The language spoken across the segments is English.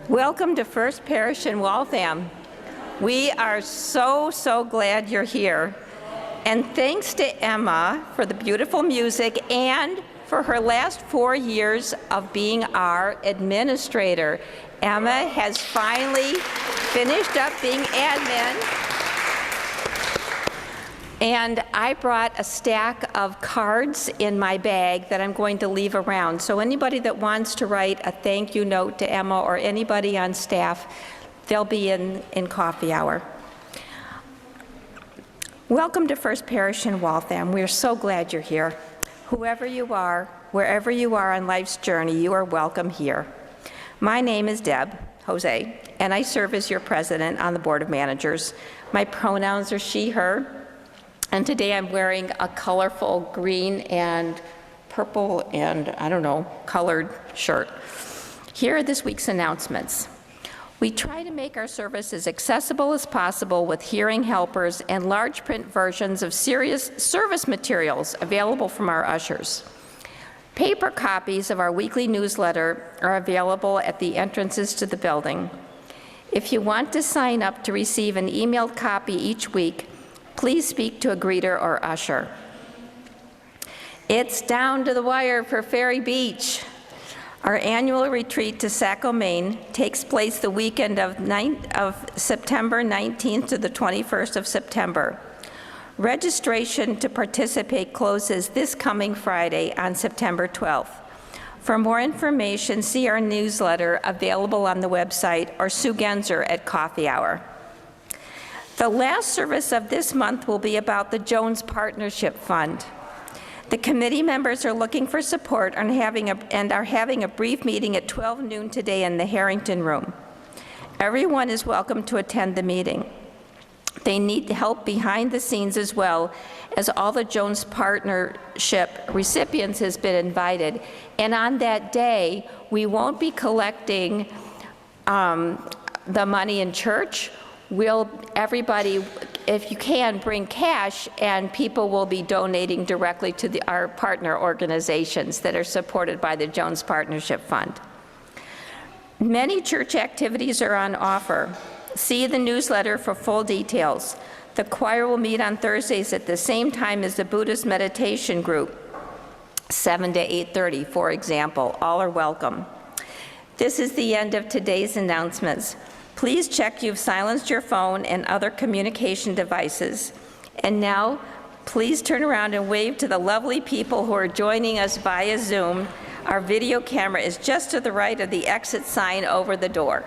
Welcome to First Parish in Waltham. We are so glad you're here. And thanks to Emma for the beautiful music and for her last 4 years of being our administrator. Emma has finally finished up being admin. And I brought a stack of cards in my bag that I'm going to leave around. So anybody that wants to write a thank you note to Emma or anybody on staff, they'll be in coffee hour. Welcome to First Parish in Waltham. We're so glad you're here. Whoever you are, wherever you are on life's journey, you are welcome here. My name is Deb Jose, and I serve as your president on the Board of Managers. My pronouns are she, her. And today I'm wearing a colorful green and purple and, I don't know, colored shirt. Here are this week's announcements. We try to make our service as accessible as possible with hearing helpers and large print versions of serious service materials available from our ushers. Paper copies of our weekly newsletter are available at the entrances to the building. If you want to sign up to receive an emailed copy each week, please speak to a greeter or usher. It's down to the wire for Ferry Beach. Our annual retreat to Saco, Maine takes place the weekend of September 19th to the 21st of September. Registration to participate closes this coming Friday on September 12th. For more information, see our newsletter available on the website or Sue Genzer at Coffee Hour. The last service of this month will be about the Jones Partnership Fund. The committee members are looking for support and are having a brief meeting at 12 noon today in the Harrington Room. Everyone is welcome to attend the meeting. They need help behind the scenes as well, as all the Jones Partnership recipients has been invited. And on that day, we won't be collecting the money in church. Everybody, if you can, bring cash, and people will be donating directly to our partner organizations that are supported by the Jones Partnership Fund. Many church activities are on offer. See the newsletter for full details. The choir will meet on Thursdays at the same time as the Buddhist meditation group, 7 to 8:30, for example. All are welcome. This is the end of today's announcements. Please check you've silenced your phone and other communication devices. And now, please turn around and wave to the lovely people who are joining us via Zoom. Our video camera is just to the right of the exit sign over the door.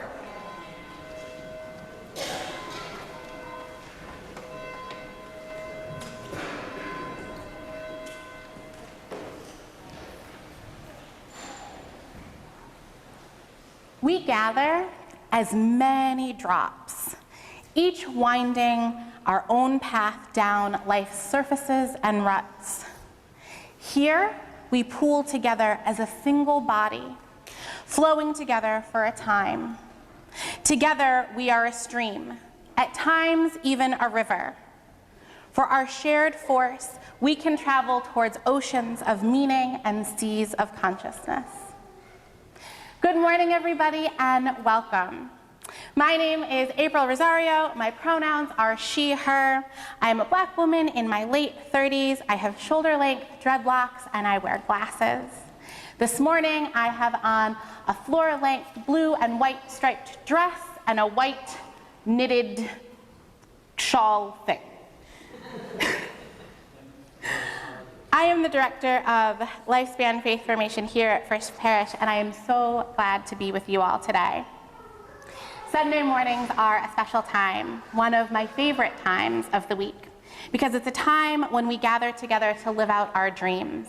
We gather as many drops, each winding our own path down life's surfaces and ruts. Here, we pool together as a single body, flowing together for a time. Together, we are a stream, at times even a river. For our shared force, we can travel towards oceans of meaning and seas of consciousness. Good morning, everybody, and welcome. My name is April Rosario. My pronouns are she, her. I am a Black woman in my late 30s. I have shoulder-length dreadlocks, and I wear glasses. This morning, I have on a floor-length blue and white striped dress and a white knitted shawl thing. I am the director of Lifespan Faith Formation here at First Parish, and I am so glad to be with you all today. Sunday mornings are a special time, one of my favorite times of the week, because it's a time when we gather together to live out our dreams,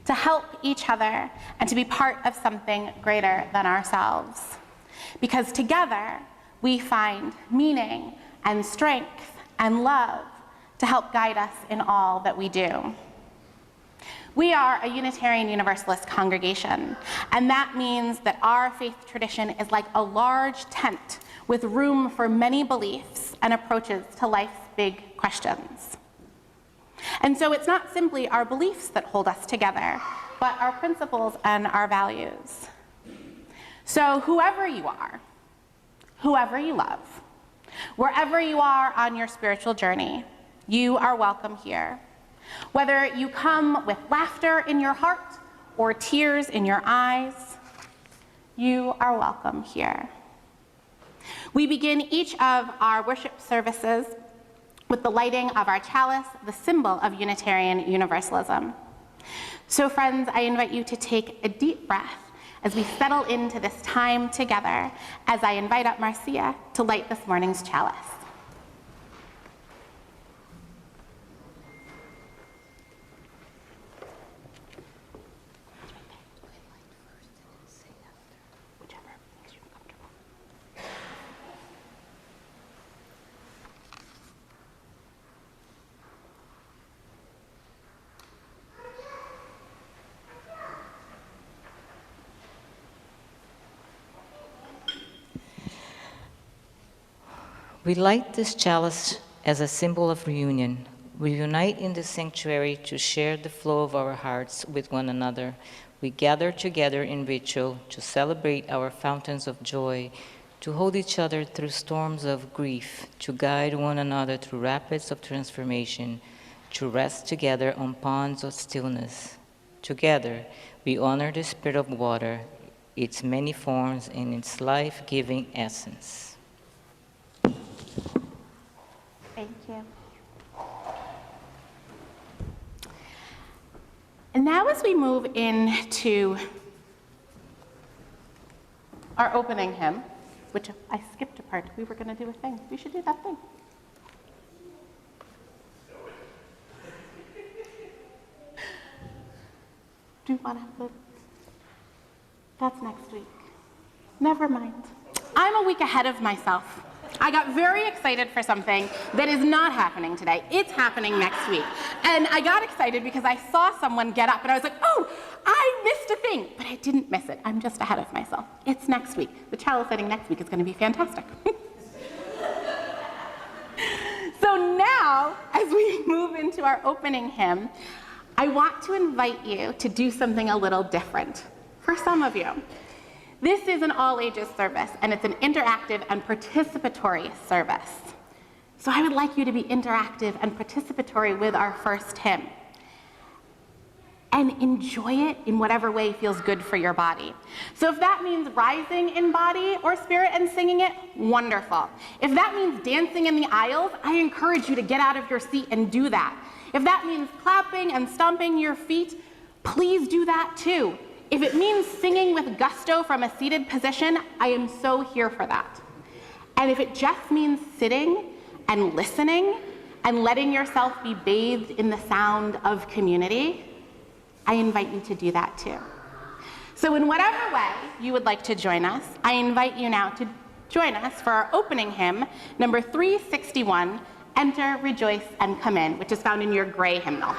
to help each other, and to be part of something greater than ourselves. Because together, we find meaning and strength and love to help guide us in all that we do. We are a Unitarian Universalist congregation, and that means that our faith tradition is like a large tent with room for many beliefs and approaches to life's big questions. And so it's not simply our beliefs that hold us together, but our principles and our values. So whoever you are, whoever you love, wherever you are on your spiritual journey, you are welcome here. Whether you come with laughter in your heart or tears in your eyes, you are welcome here. We begin each of our worship services with the lighting of our chalice, the symbol of Unitarian Universalism. So friends, I invite you to take a deep breath as we settle into this time together, as I invite up Marcia to light this morning's chalice. We light this chalice as a symbol of reunion. We unite in the sanctuary to share the flow of our hearts with one another. We gather together in ritual to celebrate our fountains of joy, to hold each other through storms of grief, to guide one another through rapids of transformation, to rest together on ponds of stillness. Together, we honor the spirit of water, its many forms and its life-giving essence. Thank you. And now as we move into our opening hymn, which I skipped a part, we were going to do a thing. We should do that thing. Do you want to have the... That's next week. Never mind. I'm a week ahead of myself. I got very excited for something that is not happening today. It's happening next week. And I got excited because I saw someone get up and I was like, oh, I missed a thing. But I didn't miss it. I'm just ahead of myself. It's next week. The chalice lighting next week is going to be fantastic. So now, as we move into our opening hymn, I want to invite you to do something a little different for some of you. This is an all-ages service, and it's an interactive and participatory service. So I would like you to be interactive and participatory with our first hymn. And enjoy it in whatever way feels good for your body. So if that means rising in body or spirit and singing it, wonderful. If that means dancing in the aisles, I encourage you to get out of your seat and do that. If that means clapping and stomping your feet, please do that too. If it means singing with gusto from a seated position, I am so here for that. And if it just means sitting and listening and letting yourself be bathed in the sound of community, I invite you to do that too. So in whatever way you would like to join us, I invite you now to join us for our opening hymn, number 361, Enter, Rejoice, and Come In, which is found in your gray hymnal.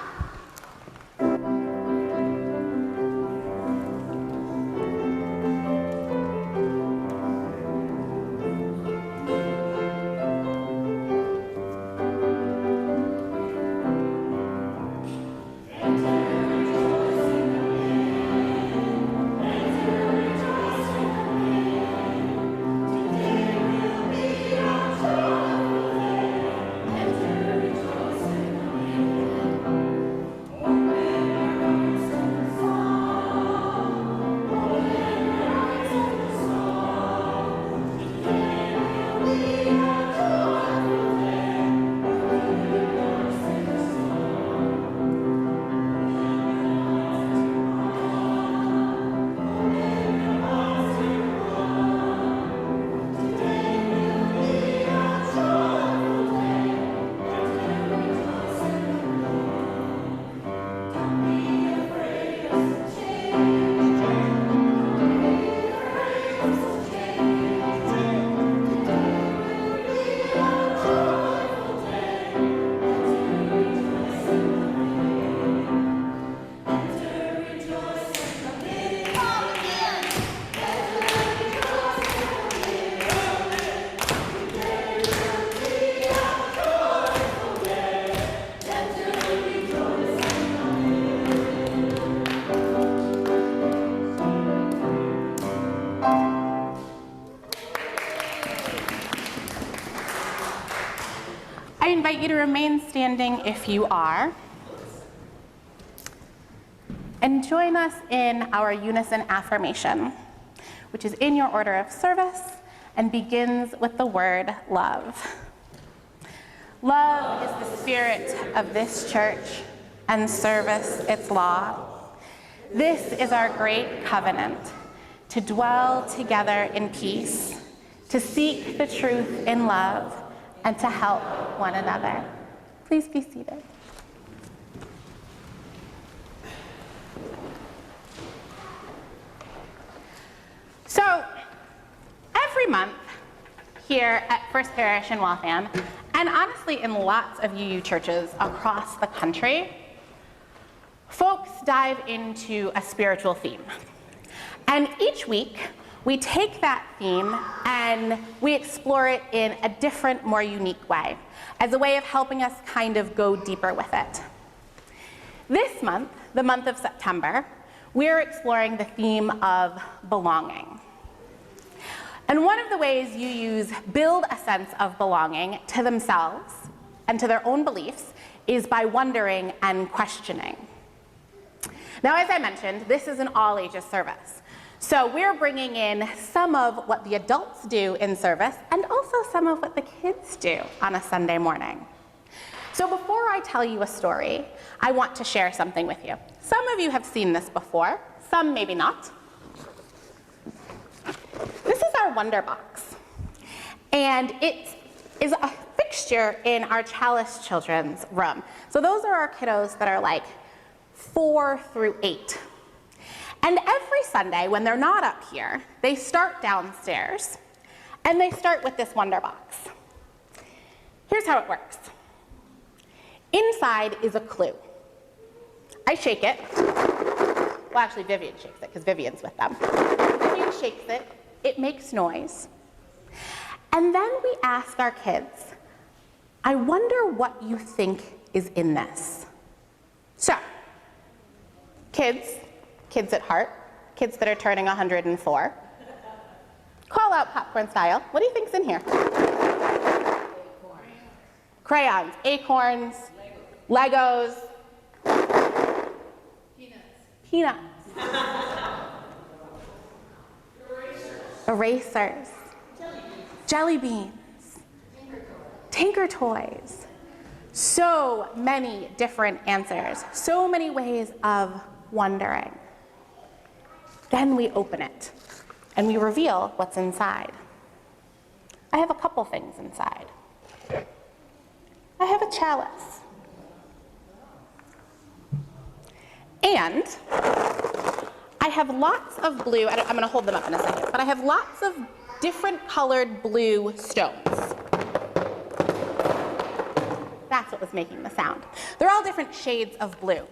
invite you to remain standing if you are. And join us in our unison affirmation, which is in your order of service and begins with the word love. Love is the spirit of this church, and service its law. This is our great covenant, to dwell together in peace, to seek the truth in love, and to help one another. Please be seated. So, every month here at First Parish in Waltham, and honestly in lots of UU churches across the country, folks dive into a spiritual theme. And each week, we take that theme and we explore it in a different, more unique way, as a way of helping us kind of go deeper with it. This month, the month of September, we're exploring the theme of belonging. And one of the ways UUs build a sense of belonging to themselves and to their own beliefs is by wondering and questioning. Now, as I mentioned, this is an all-ages service. So we're bringing in some of what the adults do in service and also some of what the kids do on a Sunday morning. So before I tell you a story, I want to share something with you. Some of you have seen this before, some maybe not. This is our Wonder Box, and it is a fixture in our Chalice children's room. So those are our kiddos that are like 4 through 8. And every Sunday when they're not up here, they start downstairs, and they start with this Wonder Box. Here's how it works. Inside is a clue. I shake it. Well, actually, Vivian shakes it, because Vivian's with them. Vivian shakes it. It makes noise. And then we ask our kids, I wonder what you think is in this. So, kids at heart, kids that are turning 104, call out popcorn style. What do you think's in here? Crayons, acorns, Legos, peanuts. Erasers, jelly beans, Tinker Toys. So many different answers, so many ways of wondering. Then we open it, and we reveal what's inside. I have a couple things inside. I have a chalice. And I have lots of blue, I'm going to hold them up in a second, but I have lots of different colored blue stones. That's what was making the sound. They're all different shades of blue.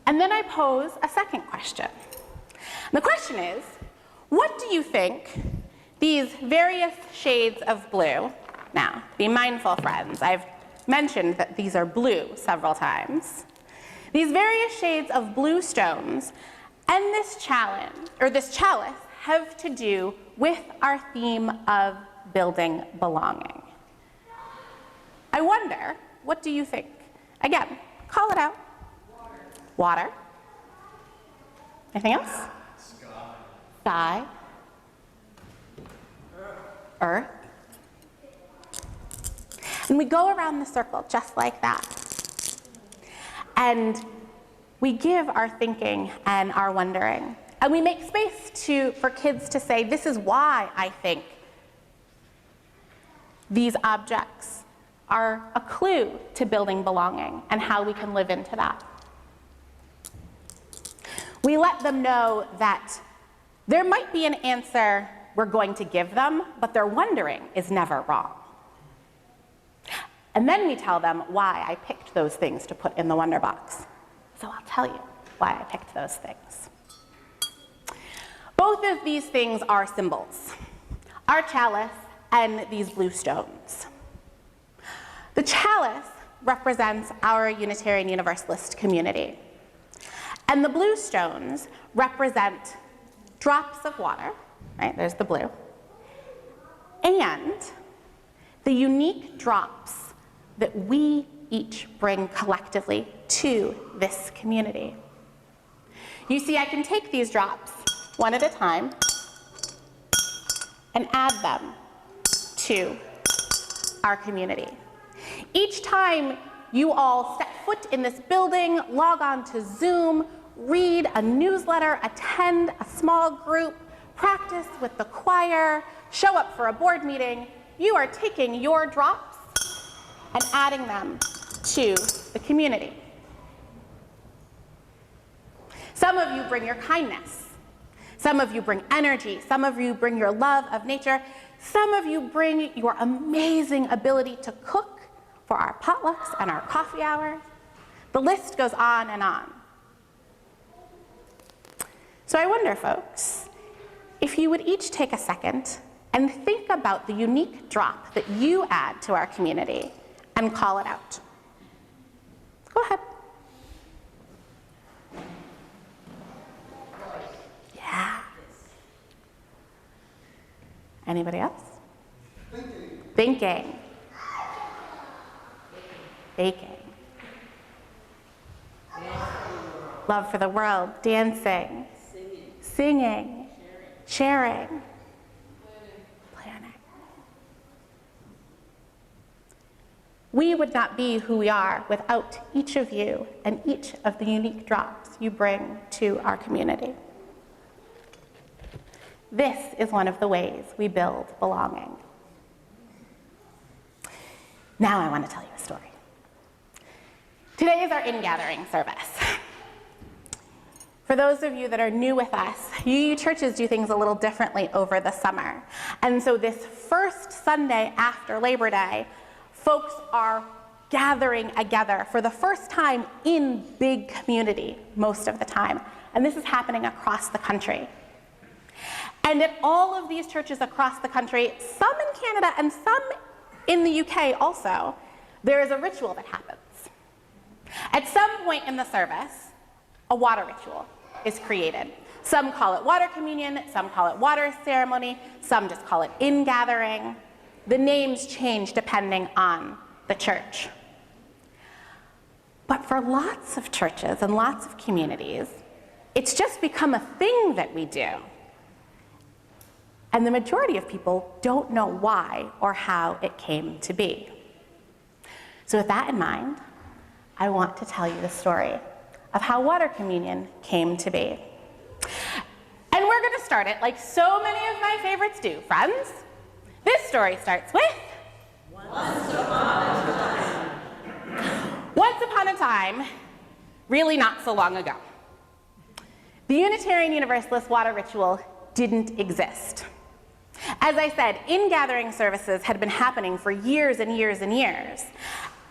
And then I pose a second question. And the question is, what do you think these various shades of blue, now, be mindful, friends, I've mentioned that these are blue several times. These various shades of blue stones and this chalice have to do with our theme of building belonging. I wonder, what do you think? Again, call it out. Water. Anything else? Sky. Earth. And we go around the circle just like that. And we give our thinking and our wondering. And we make space for kids to say, this is why I think these objects are a clue to building belonging and how we can live into that. We let them know that there might be an answer we're going to give them, but their wondering is never wrong. And then we tell them why I picked those things to put in the Wonder Box. So I'll tell you why I picked those things. Both of these things are symbols, our chalice and these blue stones. The chalice represents our Unitarian Universalist community. And the blue stones represent drops of water, right? There's the blue. And the unique drops that we each bring collectively to this community. You see, I can take these drops one at a time and add them to our community. Each time you all step foot in this building, log on to Zoom, read a newsletter, attend a small group, practice with the choir, show up for a board meeting, you are taking your drops and adding them to the community. Some of you bring your kindness. Some of you bring energy. Some of you bring your love of nature. Some of you bring your amazing ability to cook for our potlucks and our coffee hours. The list goes on and on. So I wonder, folks, if you would each take a second and think about the unique drop that you add to our community and call it out. Go ahead. Yeah. Anybody else? Thinking. Baking. Love for the world. Dancing. Singing. Sharing. Planning. We would not be who we are without each of you and each of the unique drops you bring to our community. This is one of the ways we build belonging. Now I want to tell you a story. Today is our Ingathering Service. For those of you that are new with us, UU churches do things a little differently over the summer. And so this first Sunday after Labor Day, folks are gathering together for the first time in big community most of the time. And this is happening across the country. And at all of these churches across the country, some in Canada and some in the UK also, there is a ritual that happens. At some point in the service, a water ritual is created. Some call it water communion, some call it water ceremony, some just call it ingathering. The names change depending on the church. But for lots of churches and lots of communities, it's just become a thing that we do. And the majority of people don't know why or how it came to be. So with that in mind, I want to tell you the story of how water communion came to be. And we're going to start it like so many of my favorites do, friends. This story starts with Once upon a time. Once upon a time, really not so long ago. The Unitarian Universalist water ritual didn't exist. As I said, ingathering services had been happening for years and years and years.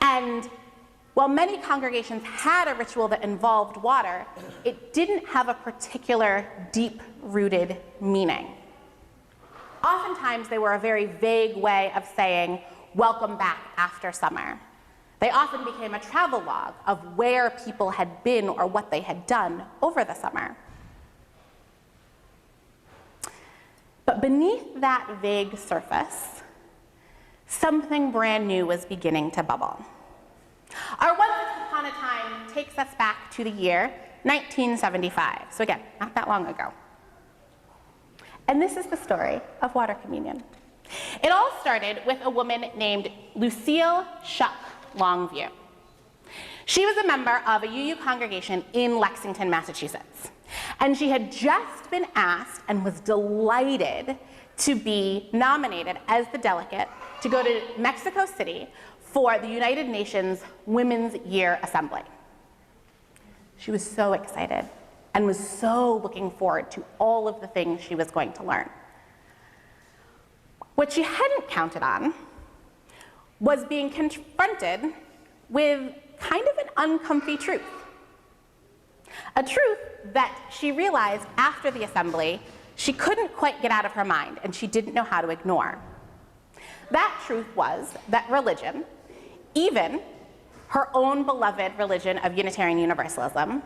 And while many congregations had a ritual that involved water, it didn't have a particular deep-rooted meaning. Oftentimes, they were a very vague way of saying, welcome back after summer. They often became a travel log of where people had been or what they had done over the summer. But beneath that vague surface, something brand new was beginning to bubble. Our Once Upon a Time takes us back to the year 1975. So again, not that long ago. And this is the story of water communion. It all started with a woman named Lucille Shuck Longview. She was a member of a UU congregation in Lexington, Massachusetts. And she had just been asked and was delighted to be nominated as the delegate to go to Mexico City for the United Nations Women's Year Assembly. She was so excited and was so looking forward to all of the things she was going to learn. What she hadn't counted on was being confronted with kind of an uncomfy truth. A truth that she realized after the assembly she couldn't quite get out of her mind and she didn't know how to ignore. That truth was that religion, even her own beloved religion of Unitarian Universalism,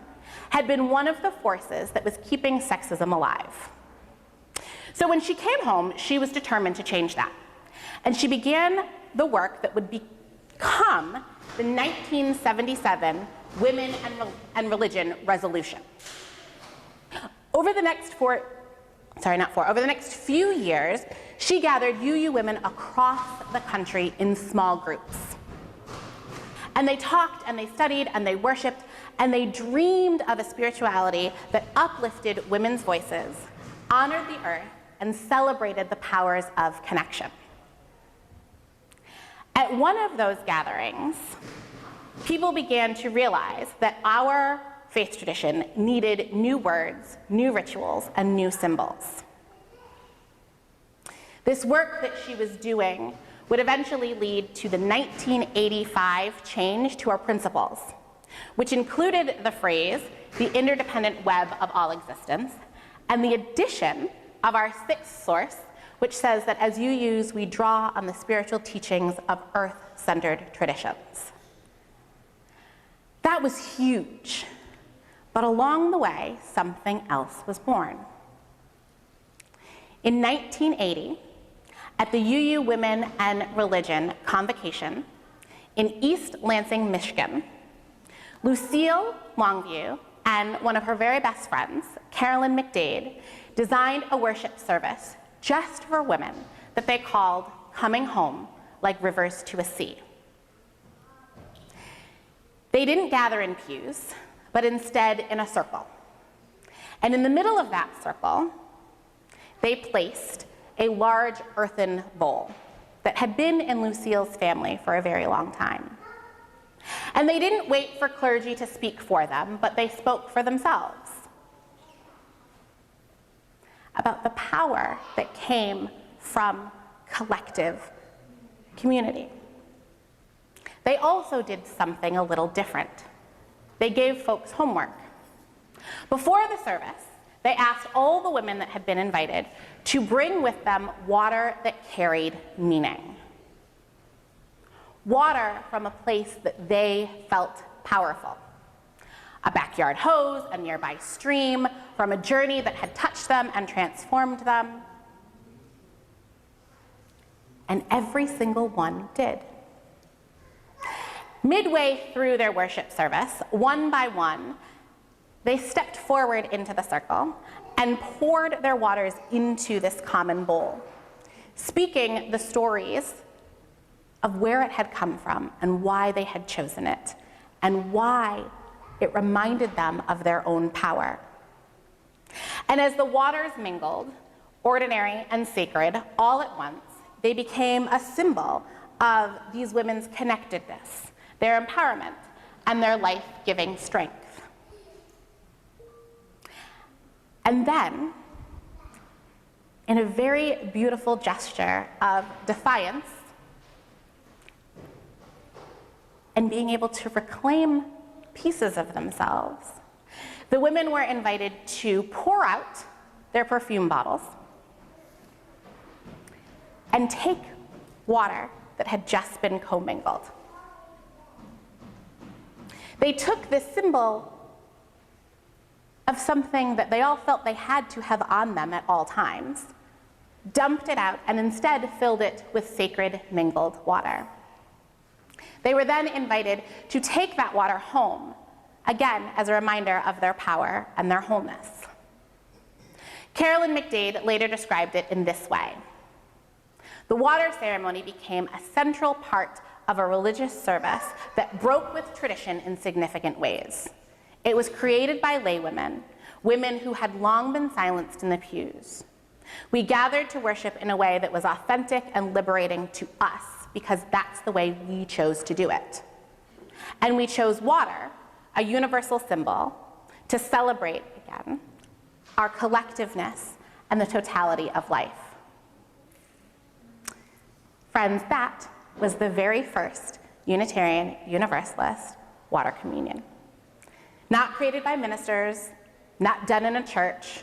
had been one of the forces that was keeping sexism alive. So when she came home, she was determined to change that. And she began the work that would become the 1977 Women and Religion Resolution. Over the next few years, she gathered UU women across the country in small groups. And they talked, and they studied, and they worshiped, and they dreamed of a spirituality that uplifted women's voices, honored the earth, and celebrated the powers of connection. At one of those gatherings, people began to realize that our faith tradition needed new words, new rituals, and new symbols. This work that she was doing would eventually lead to the 1985 change to our principles, which included the phrase, the interdependent web of all existence, and the addition of our sixth source, which says that as UUs, we draw on the spiritual teachings of earth-centered traditions. That was huge, but along the way, something else was born. In 1980, at the UU Women and Religion Convocation in East Lansing, Michigan, Lucille Longview and one of her very best friends, Carolyn McDade, designed a worship service just for women that they called Coming Home Like Rivers to a Sea. They didn't gather in pews, but instead in a circle. And in the middle of that circle, they placed a large earthen bowl that had been in Lucille's family for a very long time. And they didn't wait for clergy to speak for them, but they spoke for themselves about the power that came from collective community. They also did something a little different. They gave folks homework. Before the service, they asked all the women that had been invited to bring with them water that carried meaning. Water from a place that they felt powerful. A backyard hose, a nearby stream, from a journey that had touched them and transformed them. And every single one did. Midway through their worship service, one by one, they stepped forward into the circle and poured their waters into this common bowl, speaking the stories of where it had come from and why they had chosen it, and why it reminded them of their own power. And as the waters mingled, ordinary and sacred, all at once, they became a symbol of these women's connectedness, their empowerment, and their life-giving strength. And then, in a very beautiful gesture of defiance and being able to reclaim pieces of themselves, the women were invited to pour out their perfume bottles and take water that had just been commingled. They took this symbol of something that they all felt they had to have on them at all times, dumped it out, and instead filled it with sacred mingled water. They were then invited to take that water home, again as a reminder of their power and their wholeness. Carolyn McDade later described it in this way. The water ceremony became a central part of a religious service that broke with tradition in significant ways. It was created by laywomen, women who had long been silenced in the pews. We gathered to worship in a way that was authentic and liberating to us, because that's the way we chose to do it. And we chose water, a universal symbol, to celebrate, again, our collectiveness and the totality of life. Friends, that was the very first Unitarian Universalist water communion. Not created by ministers, not done in a church,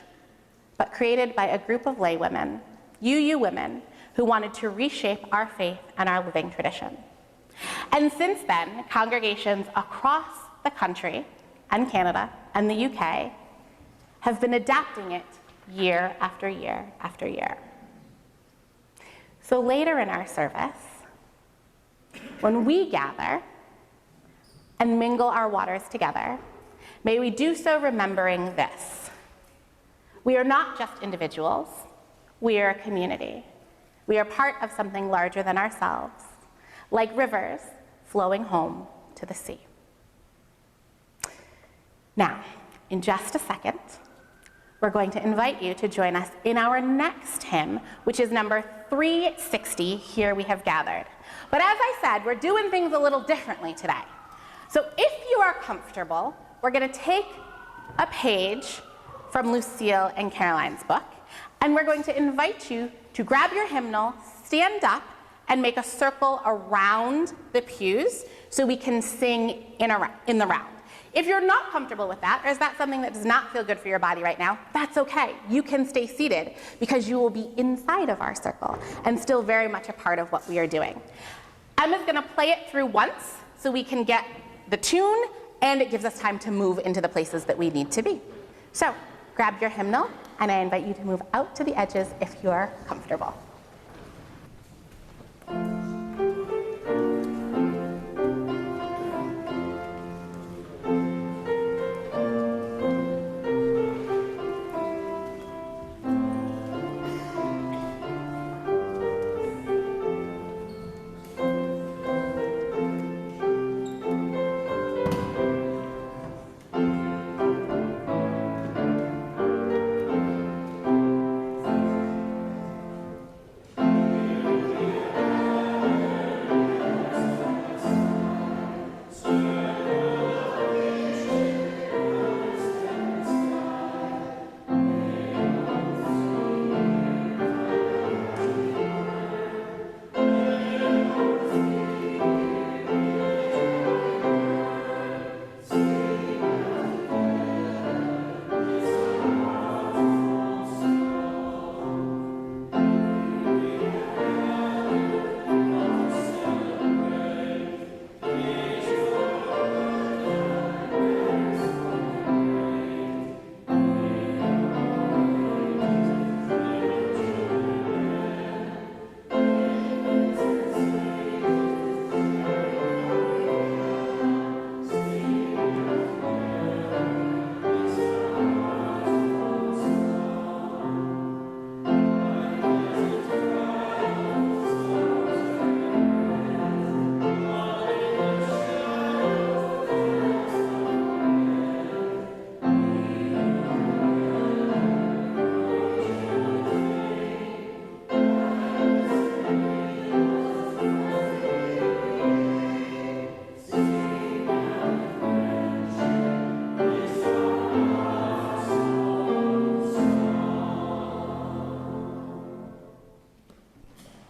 but created by a group of laywomen, UU women, who wanted to reshape our faith and our living tradition. And since then, congregations across the country and Canada and the UK have been adapting it year after year after year. So later in our service, When we gather and mingle our waters together, may we do so remembering this. We are not just individuals, we are a community. We are part of something larger than ourselves, like rivers flowing home to the sea. Now, in just a second, we're going to invite you to join us in our next hymn, which is number 360, Here We Have Gathered. But as I said, we're doing things a little differently today. So if you are comfortable, we're going to take a page from Lucille and Caroline's book, and we're going to invite you to grab your hymnal, stand up, and make a circle around the pews so we can sing in the round. If you're not comfortable with that, or is that something that does not feel good for your body right now, that's okay. You can stay seated because you will be inside of our circle and still very much a part of what we are doing. Emma's going to play it through once so we can get the tune, and it gives us time to move into the places that we need to be. So grab your hymnal, and I invite you to move out to the edges if you are comfortable.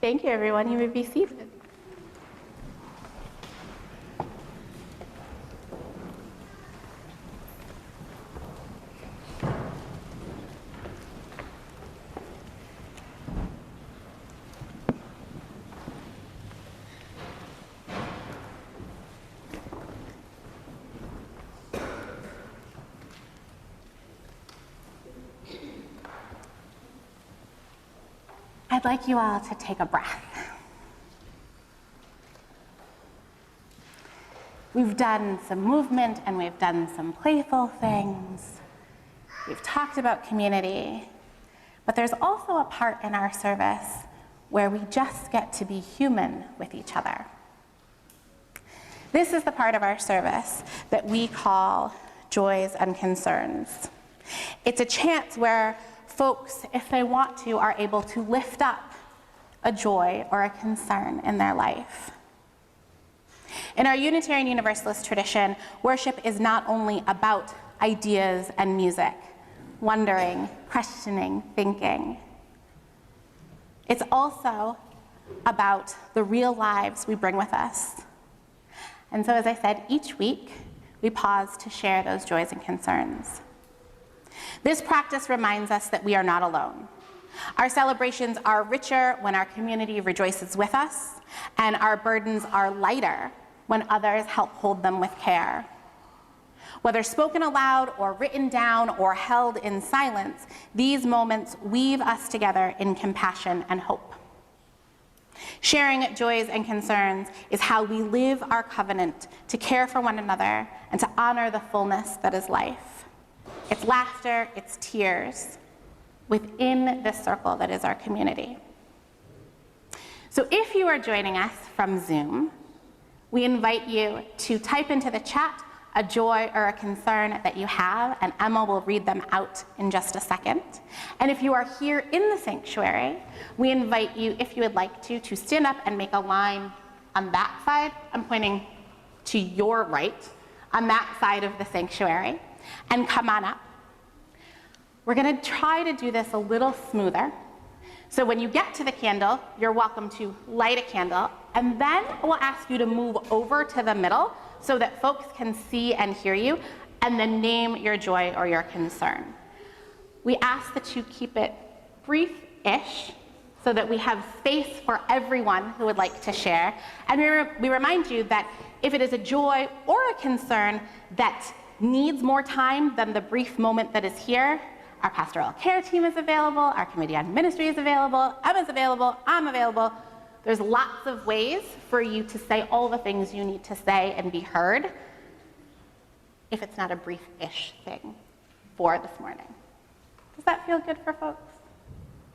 Thank you, everyone. You may be seated. I'd like you all to take a breath. We've done some movement and we've done some playful things. We've talked about community, but there's also a part in our service where we just get to be human with each other. This is the part of our service that we call joys and concerns. It's a chance where folks, if they want to, are able to lift up a joy or a concern in their life. In our Unitarian Universalist tradition, worship is not only about ideas and music, wondering, questioning, thinking. It's also about the real lives we bring with us. And so, as I said, each week we pause to share those joys and concerns. This practice reminds us that we are not alone. Our celebrations are richer when our community rejoices with us, and our burdens are lighter when others help hold them with care. Whether spoken aloud or written down or held in silence, these moments weave us together in compassion and hope. Sharing joys and concerns is how we live our covenant to care for one another and to honor the fullness that is life. It's laughter, it's tears within this circle that is our community. So if you are joining us from Zoom, we invite you to type into the chat a joy or a concern that you have, and Emma will read them out in just a second. And if you are here in the sanctuary, we invite you, if you would like to stand up and make a line on that side. I'm pointing to your right, on that side of the sanctuary, and come on up. We're going to try to do this a little smoother. So when you get to the candle, you're welcome to light a candle, and then we'll ask you to move over to the middle so that folks can see and hear you, and then name your joy or your concern. We ask that you keep it brief-ish so that we have space for everyone who would like to share. And we remind you that if it is a joy or a concern that needs more time than the brief moment that is here, our pastoral care team is available, our committee on ministry is available, Emma's available, I'm available. There's lots of ways for you to say all the things you need to say and be heard if it's not a brief-ish thing for this morning. Does that feel good for folks?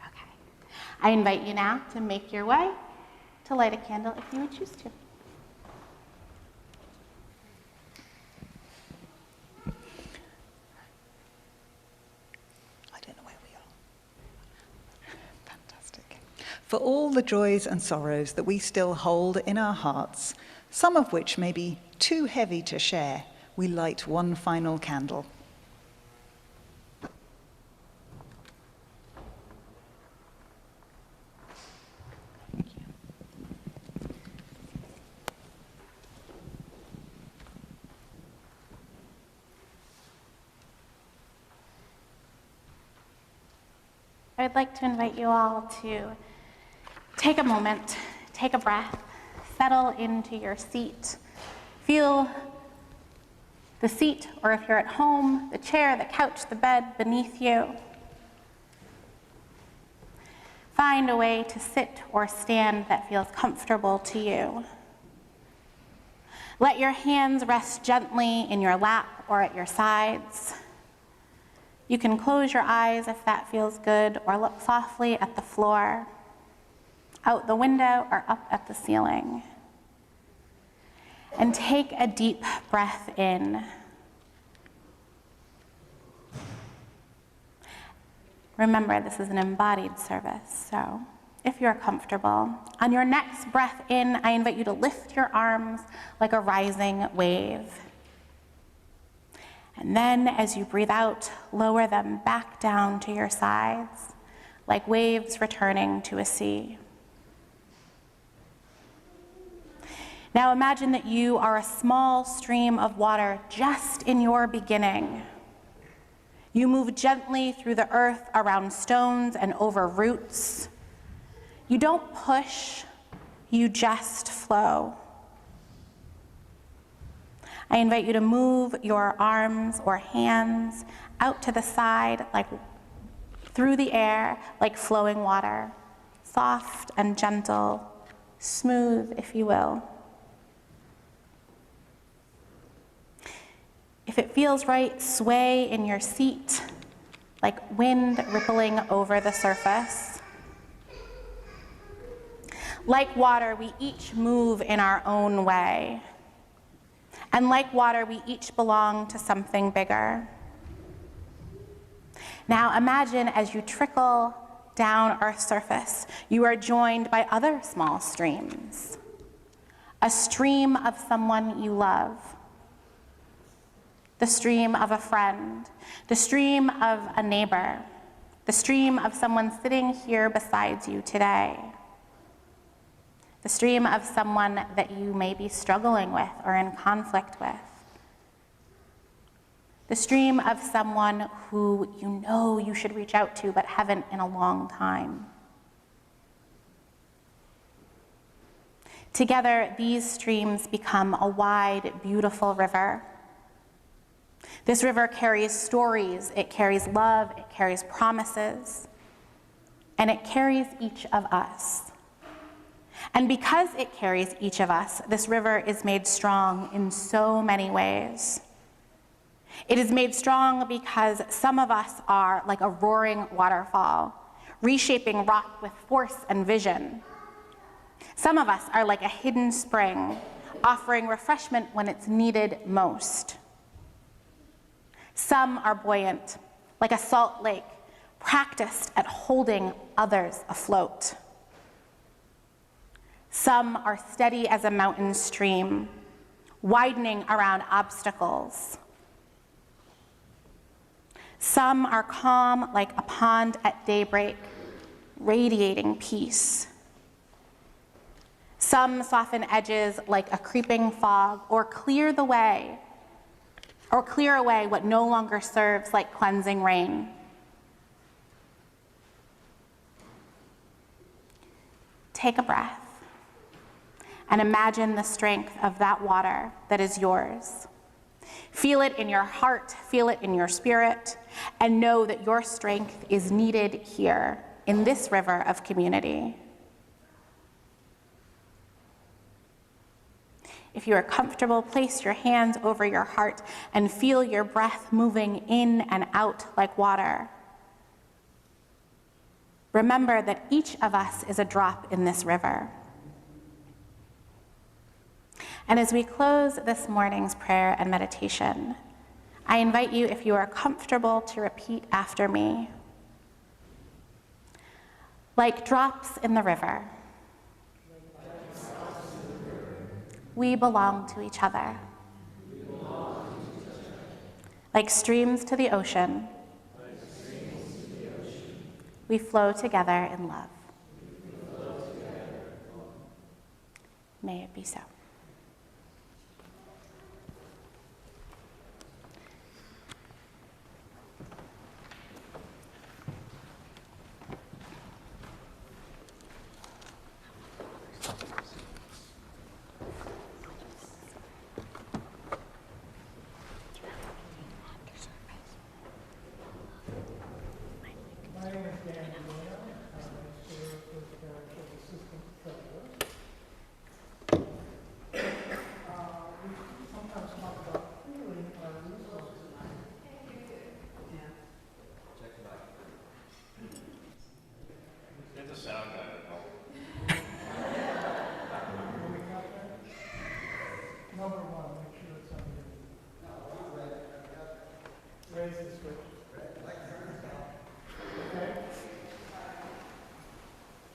Okay. I invite you now to make your way to light a candle if you would choose to. For all the joys and sorrows that we still hold in our hearts, some of which may be too heavy to share, we light one final candle. I'd like to invite you all to take a moment, take a breath, settle into your seat. Feel the seat, or if you're at home, the chair, the couch, the bed beneath you. Find a way to sit or stand that feels comfortable to you. Let your hands rest gently in your lap or at your sides. You can close your eyes if that feels good, or look softly at the floor, out the window, or up at the ceiling. And take a deep breath in. Remember, this is an embodied service, so if you're comfortable, on your next breath in, I invite you to lift your arms like a rising wave. And then, as you breathe out, lower them back down to your sides, like waves returning to a sea. Now imagine that you are a small stream of water just in your beginning. You move gently through the earth around stones and over roots. You don't push, you just flow. I invite you to move your arms or hands out to the side, like through the air, like flowing water, soft and gentle, smooth, if you will. If it feels right, sway in your seat, like wind rippling over the surface. Like water, we each move in our own way. And like water, we each belong to something bigger. Now imagine as you trickle down Earth's surface, you are joined by other small streams. A stream of someone you love. The stream of a friend. The stream of a neighbor. The stream of someone sitting here beside you today. The stream of someone that you may be struggling with or in conflict with. The stream of someone who you know you should reach out to but haven't in a long time. Together, these streams become a wide, beautiful river. This river carries stories, it carries love, it carries promises, and it carries each of us. And because it carries each of us, this river is made strong in so many ways. It is made strong because some of us are like a roaring waterfall, reshaping rock with force and vision. Some of us are like a hidden spring, offering refreshment when it's needed most. Some are buoyant, like a salt lake, practiced at holding others afloat. Some are steady as a mountain stream, widening around obstacles. Some are calm like a pond at daybreak, radiating peace. Some soften edges like a creeping fog, or clear away what no longer serves like cleansing rain. Take a breath and imagine the strength of that water that is yours. Feel it in your heart, feel it in your spirit, and know that your strength is needed here in this river of community. If you are comfortable, place your hands over your heart and feel your breath moving in and out like water. Remember that each of us is a drop in this river. And as we close this morning's prayer and meditation, I invite you, if you are comfortable, to repeat after me. Like drops in the river, we belong to each other. Like streams to the ocean, we flow together in love. May it be so.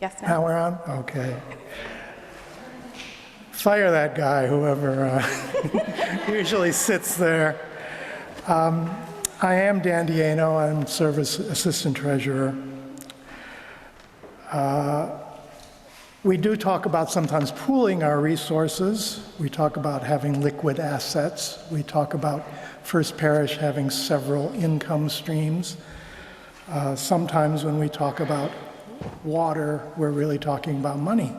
Yes, no? Now we're on? Okay. Fire that guy, whoever usually sits there. I am Dan Diano. I'm Service Assistant Treasurer. We do talk about sometimes pooling our resources. We talk about having liquid assets. We talk about First Parish having several income streams. Sometimes when we talk about water, we're really talking about money.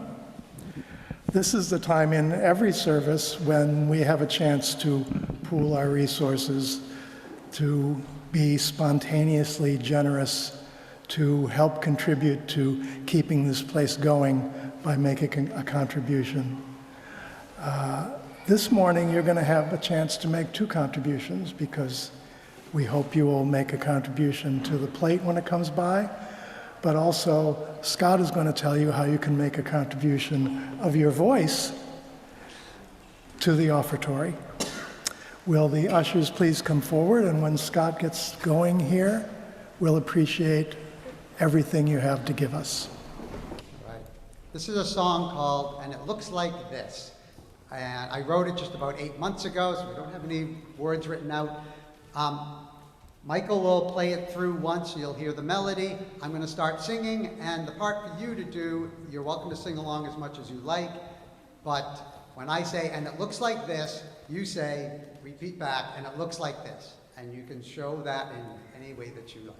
This is the time in every service when we have a chance to pool our resources, to be spontaneously generous, to help contribute to keeping this place going by making a contribution. This morning, you're going to have a chance to make two contributions because we hope you will make a contribution to the plate when it comes by. But also, Scott is going to tell you how you can make a contribution of your voice to the offertory. Will the ushers please come forward, and when Scott gets going here, we'll appreciate everything you have to give us. Right. This is a song called And It Looks Like This. And I wrote it just about 8 months ago, so we don't have any words written out. Michael will play it through once, you'll hear the melody. I'm going to start singing, and the part for you to do, you're welcome to sing along as much as you like, but when I say, and it looks like this, you say, repeat back, and it looks like this. And you can show that in any way that you like.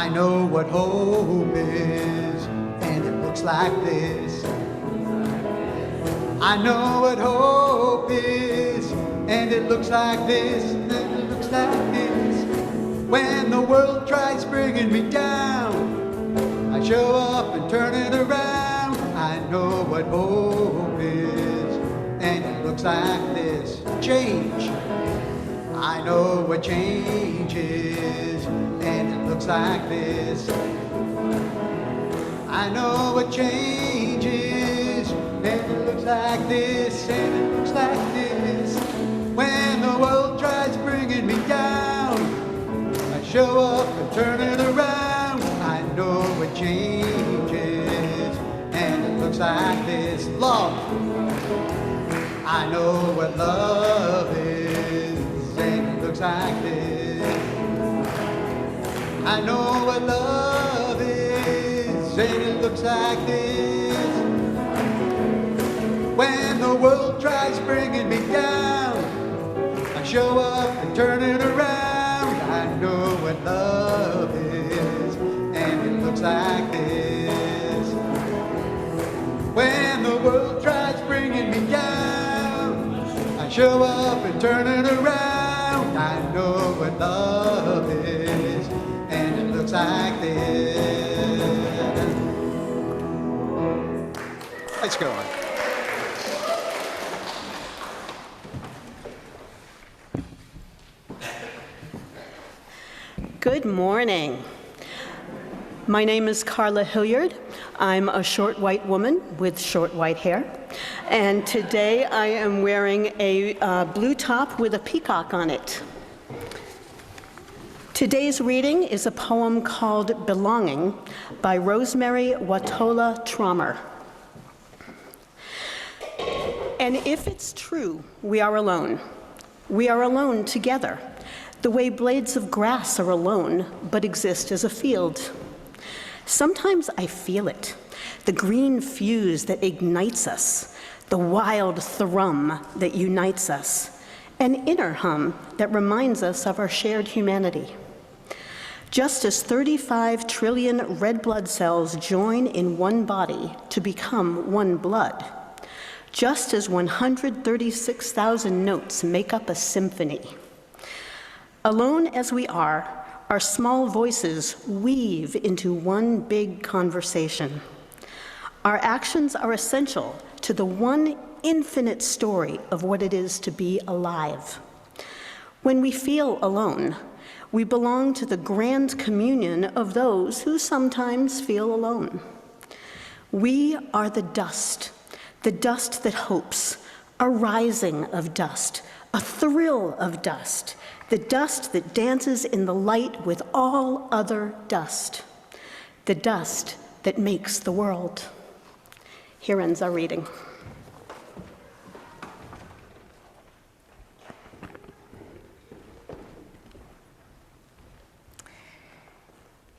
I know what hope is, and it looks like this. I know what hope is, and it looks like this, and it looks like this. When the world tries bringing me down, I show up and turn it around. I know what hope is, and it looks like this. Change. I know what change is, and it looks like this. I know what change is, and it looks like this, and it looks like this. When the world tries bringing me down, I show up and turn it around. I know what change is, and it looks like this. Love. I know what love is, and it looks like this. I know what love is, and it looks like this. When the world tries bringing me down, I show up and turn it around. I know what love is, and it looks like this. When the world tries bringing me down, I show up and turn it around. I know what love is, and it looks like this. Let's go on. Good morning. My name is Carla Hilliard. I'm a short white woman with short white hair. And today I am wearing a blue top with a peacock on it. Today's reading is a poem called Belonging by Rosemary Watola Trommer. And if it's true, we are alone. We are alone together, the way blades of grass are alone, but exist as a field. Sometimes I feel it, the green fuse that ignites us, the wild thrum that unites us, an inner hum that reminds us of our shared humanity. Just as 35 trillion red blood cells join in one body to become one blood, just as 136,000 notes make up a symphony. Alone as we are, our small voices weave into one big conversation. Our actions are essential to the one infinite story of what it is to be alive. When we feel alone, we belong to the grand communion of those who sometimes feel alone. We are the dust that hopes, a rising of dust, a thrill of dust, the dust that dances in the light with all other dust, the dust that makes the world. Here ends our reading.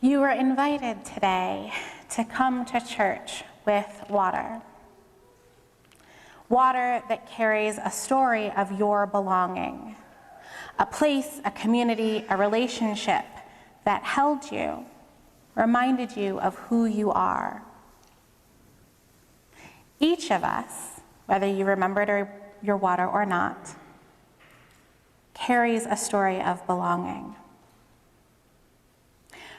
You are invited today to come to church with water. Water that carries a story of your belonging. A place, a community, a relationship that held you, reminded you of who you are. Each of us, whether you remembered your water or not, carries a story of belonging.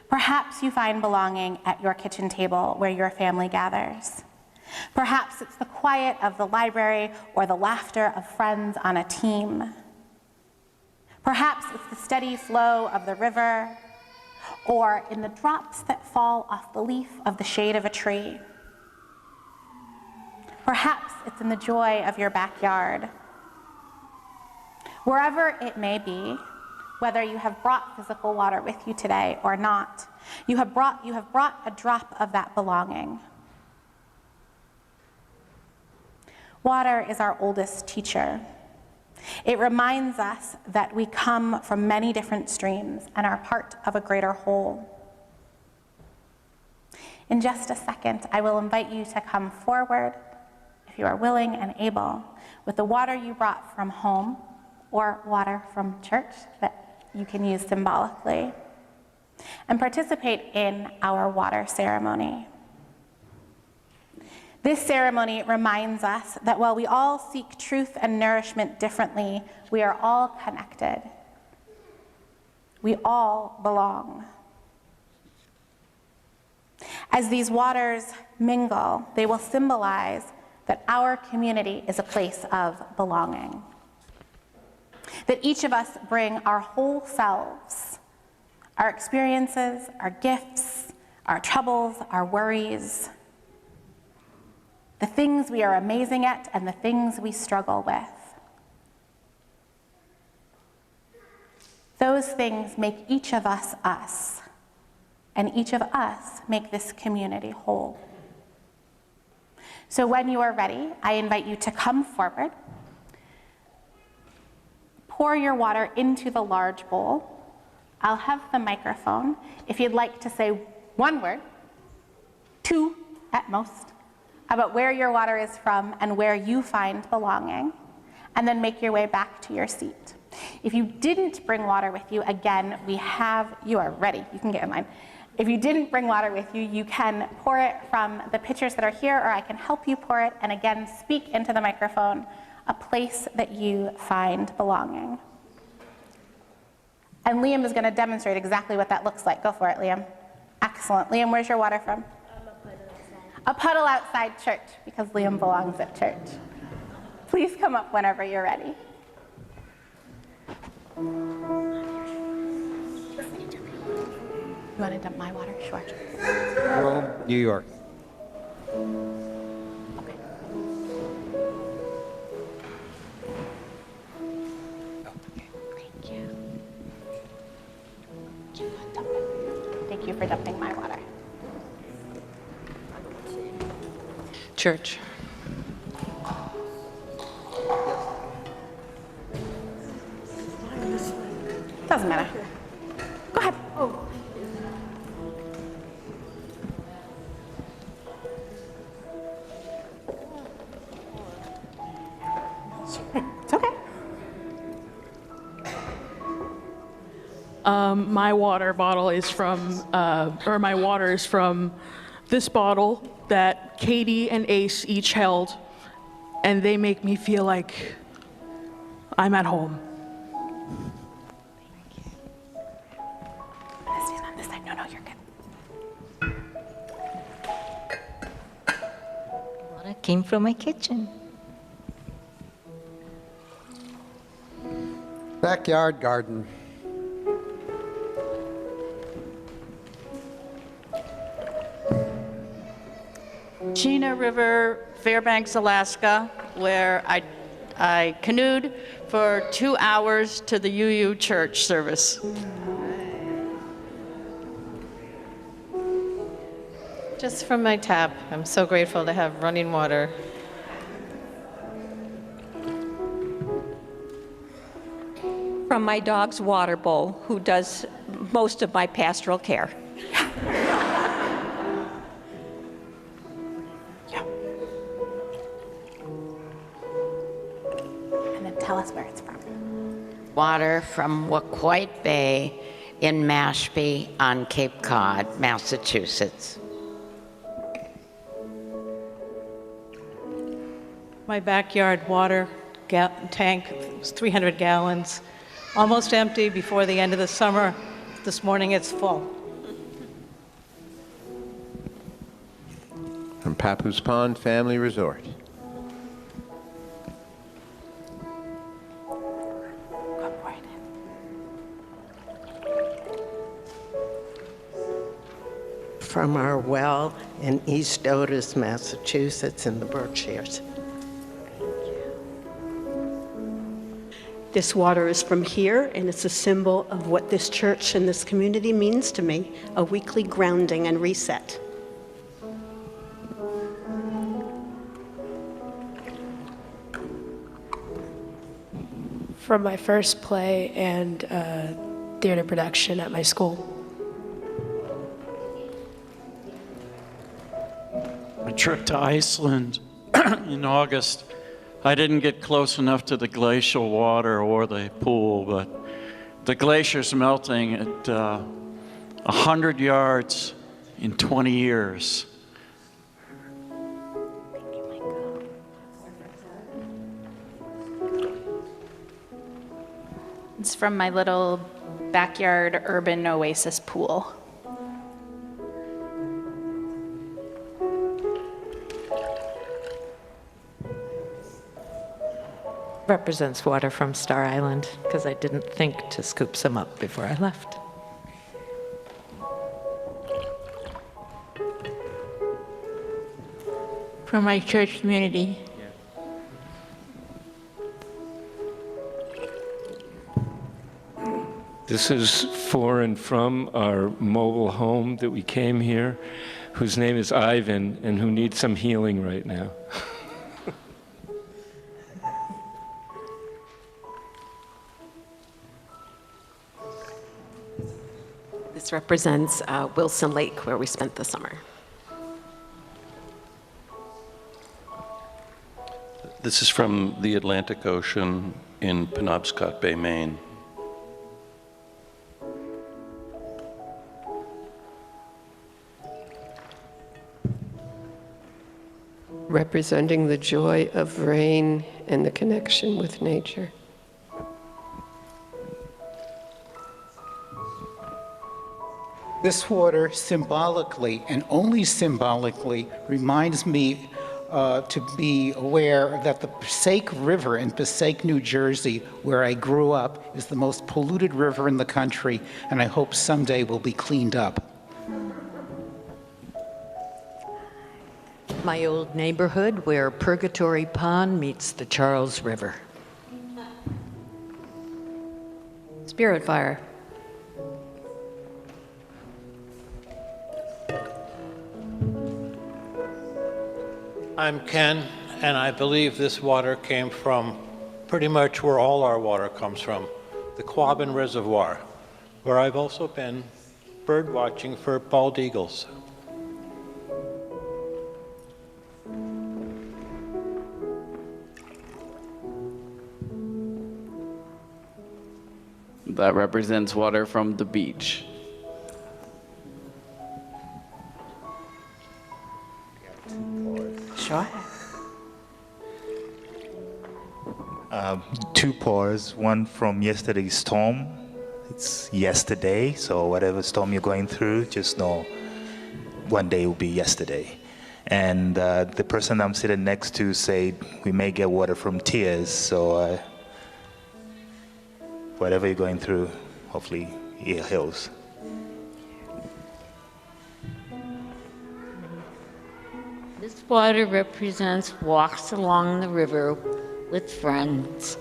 Perhaps you find belonging at your kitchen table where your family gathers. Perhaps it's the quiet of the library or the laughter of friends on a team. Perhaps it's the steady flow of the river, or in the drops that fall off the leaf of the shade of a tree. Perhaps it's in the joy of your backyard. Wherever it may be, whether you have brought physical water with you today or not, you have brought a drop of that belonging. Water is our oldest teacher. It reminds us that we come from many different streams and are part of a greater whole. In just a second, I will invite you to come forward, if you are willing and able, with the water you brought from home or water from church that you can use symbolically. and participate in our water ceremony. This ceremony reminds us that while we all seek truth and nourishment differently, we are all connected. We all belong. As these waters mingle, they will symbolize that our community is a place of belonging. That each of us bring our whole selves, our experiences, our gifts, our troubles, our worries, the things we are amazing at and the things we struggle with. Those things make each of us us, and each of us make this community whole. So when you are ready, I invite you to come forward, pour your water into the large bowl. I'll have the microphone. If you'd like to say one word, two at most, about where your water is from and where you find belonging, and then make your way back to your seat. If you didn't bring water with you, again, you are ready, you can get in line. If you didn't bring water with you, you can pour it from the pitchers that are here, or I can help you pour it, and again, speak into the microphone, a place that you find belonging. And Liam is gonna demonstrate exactly what that looks like. Go for it, Liam. Excellent. Liam, where's your water from? A puddle outside church, because Liam belongs at church. Please come up whenever you're ready. You want to dump my water? Sure. Rome, New York. Okay. Thank you. Thank you for dumping my water. Church. Doesn't matter. Go ahead. Oh. It's okay. My water bottle is from, or my water is from this bottle that Katie and Ace each held, and they make me feel like I'm at home. I'm gonna stand on this side. No, you're good. Water came from my kitchen. Backyard garden. Chena River, Fairbanks, Alaska, where I canoed for 2 hours to the UU church service. Just from my tap. I'm so grateful to have running water. From my dog's water bowl, who does most of my pastoral care. And then tell us where it's from. Water from Waquoit Bay in Mashpee on Cape Cod, Massachusetts. My backyard water tank was 300 gallons, almost empty before the end of the summer. This morning it's full. From Papoose Pond Family Resort. From our well in East Otis, Massachusetts, in the Berkshires. This water is from here, and it's a symbol of what this church and this community means to me, a weekly grounding and reset. From my first play and theater production at my school. My trip to Iceland in August, I didn't get close enough to the glacial water or the pool, but the glacier's melting. 100 yards in 20 years. It's from my little backyard urban oasis pool. Represents water from Star Island, because I didn't think to scoop some up before I left. From my church community. This is for and from our mobile home that we came here, whose name is Ivan, and who needs some healing right now. This represents Wilson Lake, where we spent the summer. This is from the Atlantic Ocean in Penobscot Bay, Maine. Representing the joy of rain and the connection with nature. This water symbolically, and only symbolically, reminds me to be aware that the Passaic River in Passaic, New Jersey, where I grew up, is the most polluted river in the country, and I hope someday will be cleaned up. My old neighborhood where Purgatory Pond meets the Charles River. Spirit fire. I'm Ken, and I believe this water came from pretty much where all our water comes from, the Quabbin Reservoir, where I've also been bird watching for bald eagles. That represents water from the beach. Sure. Two pours, one from yesterday's storm. It's yesterday, so whatever storm you're going through, just know one day will be yesterday. And the person I'm sitting next to said we may get water from tears, so whatever you're going through, hopefully it heals. This water represents walks along the river with friends.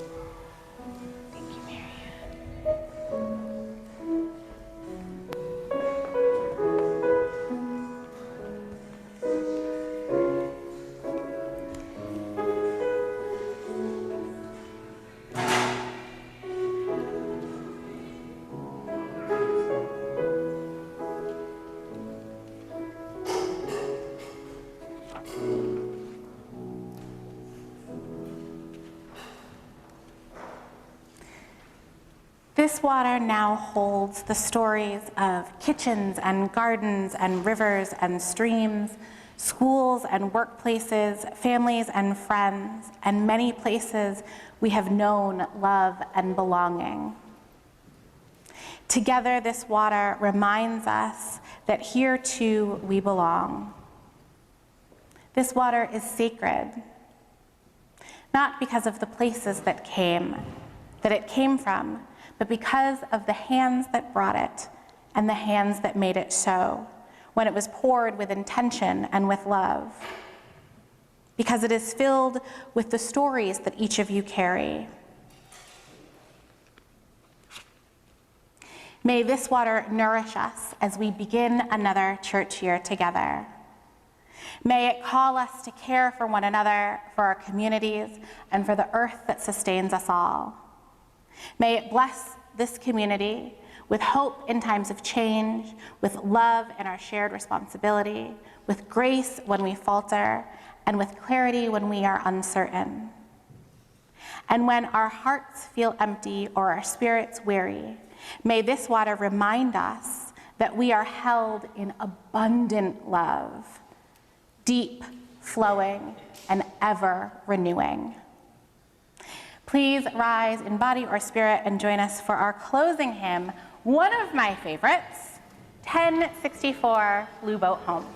This water now holds the stories of kitchens and gardens and rivers and streams, schools and workplaces, families and friends, and many places we have known love and belonging. Together, this water reminds us that here too we belong. This water is sacred, not because of the places that it came from, but because of the hands that brought it and the hands that made it so, when it was poured with intention and with love. Because it is filled with the stories that each of you carry. May this water nourish us as we begin another church year together. May it call us to care for one another, for our communities, and for the earth that sustains us all. May it bless this community with hope in times of change, with love in our shared responsibility, with grace when we falter, and with clarity when we are uncertain. And when our hearts feel empty or our spirits weary, may this water remind us that we are held in abundant love, deep, flowing, and ever renewing. Please rise in body or spirit and join us for our closing hymn, one of my favorites, 1064, Blue Boat Home.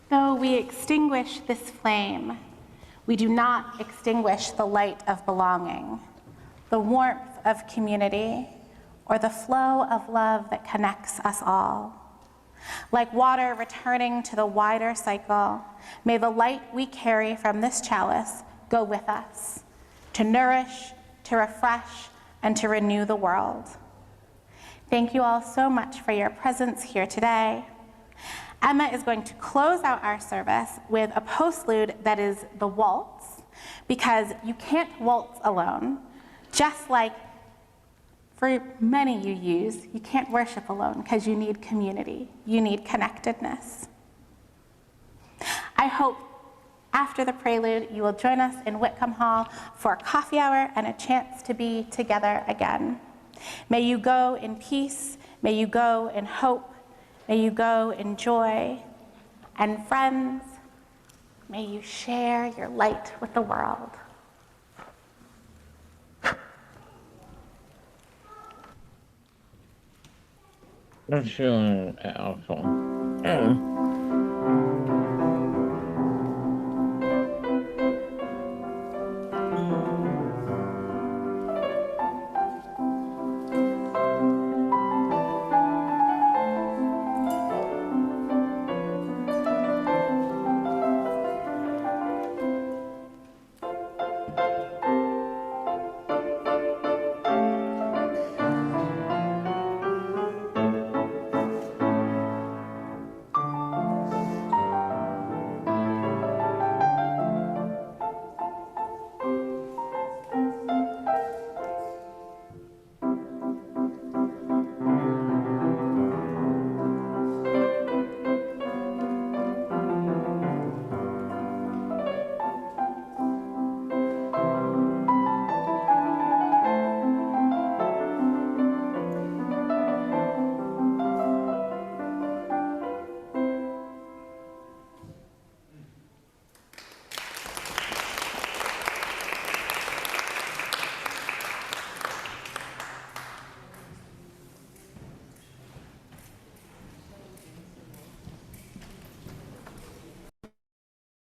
Though we extinguish this flame, we do not extinguish the light of belonging, the warmth of community, or the flow of love that connects us all. Like water returning to the wider cycle, may the light we carry from this chalice go with us, to nourish, to refresh, and to renew the world. Thank you all so much for your presence here today. Emma is going to close out our service with a postlude that is the waltz, because you can't waltz alone. Just like for many you can't worship alone because you need community, you need connectedness. I hope after the prelude you will join us in Whitcomb Hall for a coffee hour and a chance to be together again. May you go in peace, may you go in hope, may you go in joy, and friends, may you share your light with the world. That's your alcohol.